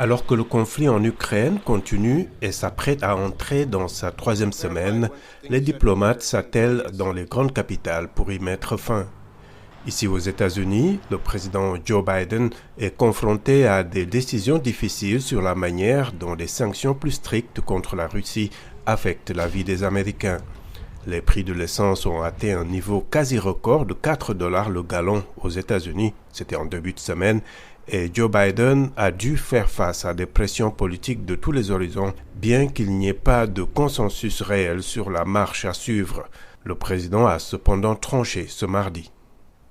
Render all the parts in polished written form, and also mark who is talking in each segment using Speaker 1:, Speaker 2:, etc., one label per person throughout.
Speaker 1: Alors que le conflit en Ukraine continue et s'apprête à entrer dans sa troisième semaine, les diplomates s'attellent dans les grandes capitales pour y mettre fin. Ici aux États-Unis, le président Joe Biden est confronté à des décisions difficiles sur la manière dont des sanctions plus strictes contre la Russie affectent la vie des Américains. Les prix de l'essence ont atteint un niveau quasi record de 4 $ le gallon aux États-Unis, c'était en début de semaine, et Joe Biden a dû faire face à des pressions politiques de tous les horizons, bien qu'il n'y ait pas de consensus réel sur la marche à suivre. Le président a cependant tranché ce mardi.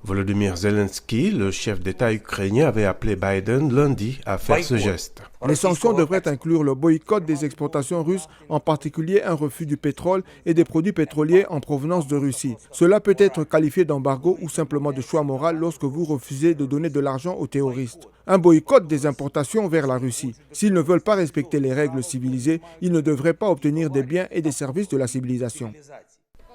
Speaker 1: Volodymyr Zelensky, le chef d'État ukrainien, avait appelé Biden lundi à faire ce geste.
Speaker 2: Les sanctions devraient inclure le boycott des exportations russes, en particulier un refus du pétrole et des produits pétroliers en provenance de Russie. Cela peut être qualifié d'embargo ou simplement de choix moral lorsque vous refusez de donner de l'argent aux terroristes. Un boycott des importations vers la Russie. S'ils ne veulent pas respecter les règles civilisées, ils ne devraient pas obtenir des biens et des services de la civilisation.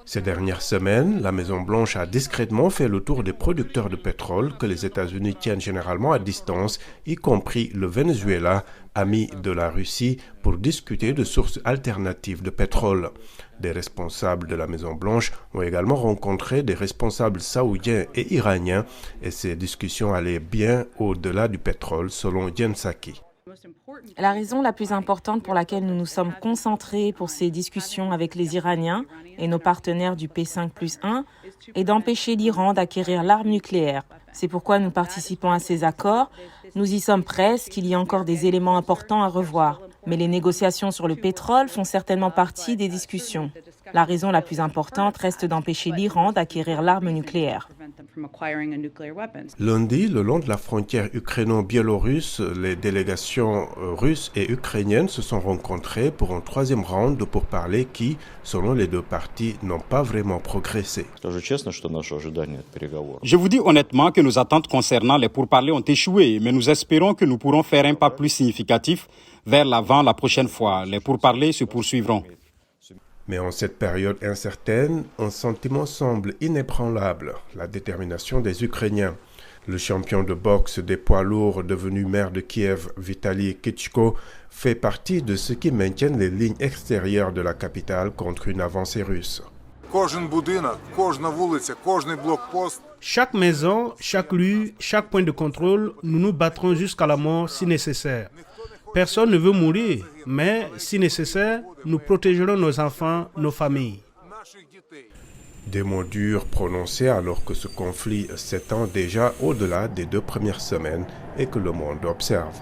Speaker 1: Ces dernières semaines, la Maison-Blanche a discrètement fait le tour des producteurs de pétrole que les États-Unis tiennent généralement à distance, y compris le Venezuela, ami de la Russie, pour discuter de sources alternatives de pétrole. Des responsables de la Maison-Blanche ont également rencontré des responsables saoudiens et iraniens, et ces discussions allaient bien au-delà du pétrole, selon Jen Psaki.
Speaker 3: La raison la plus importante pour laquelle nous nous sommes concentrés pour ces discussions avec les Iraniens et nos partenaires du P5+1 est d'empêcher l'Iran d'acquérir l'arme nucléaire. C'est pourquoi nous participons à ces accords. Nous y sommes presque, il y a encore des éléments importants à revoir. Mais les négociations sur le pétrole font certainement partie des discussions. La raison la plus importante reste d'empêcher l'Iran d'acquérir l'arme nucléaire.
Speaker 1: Lundi, le long de la frontière ukraino-biélorusse, les délégations russes et ukrainiennes se sont rencontrées pour un troisième round de pourparlers qui, selon les deux parties, n'ont pas vraiment progressé.
Speaker 4: Je vous dis honnêtement que nos attentes concernant les pourparlers ont échoué, mais nous espérons que nous pourrons faire un pas plus significatif vers l'avant la prochaine fois. Les pourparlers se poursuivront.
Speaker 1: Mais en cette période incertaine, un sentiment semble inébranlable, la détermination des Ukrainiens. Le champion de boxe des poids lourds devenu maire de Kiev, Vitaly Klitschko, fait partie de ceux qui maintiennent les lignes extérieures de la capitale contre une avancée russe.
Speaker 5: Chaque maison, chaque rue, chaque point de contrôle, nous nous battrons jusqu'à la mort si nécessaire. Personne ne veut mourir, mais si nécessaire, nous protégerons nos enfants, nos familles.
Speaker 1: Des mots durs prononcés alors que ce conflit s'étend déjà au-delà des 2 premières semaines et que le monde observe.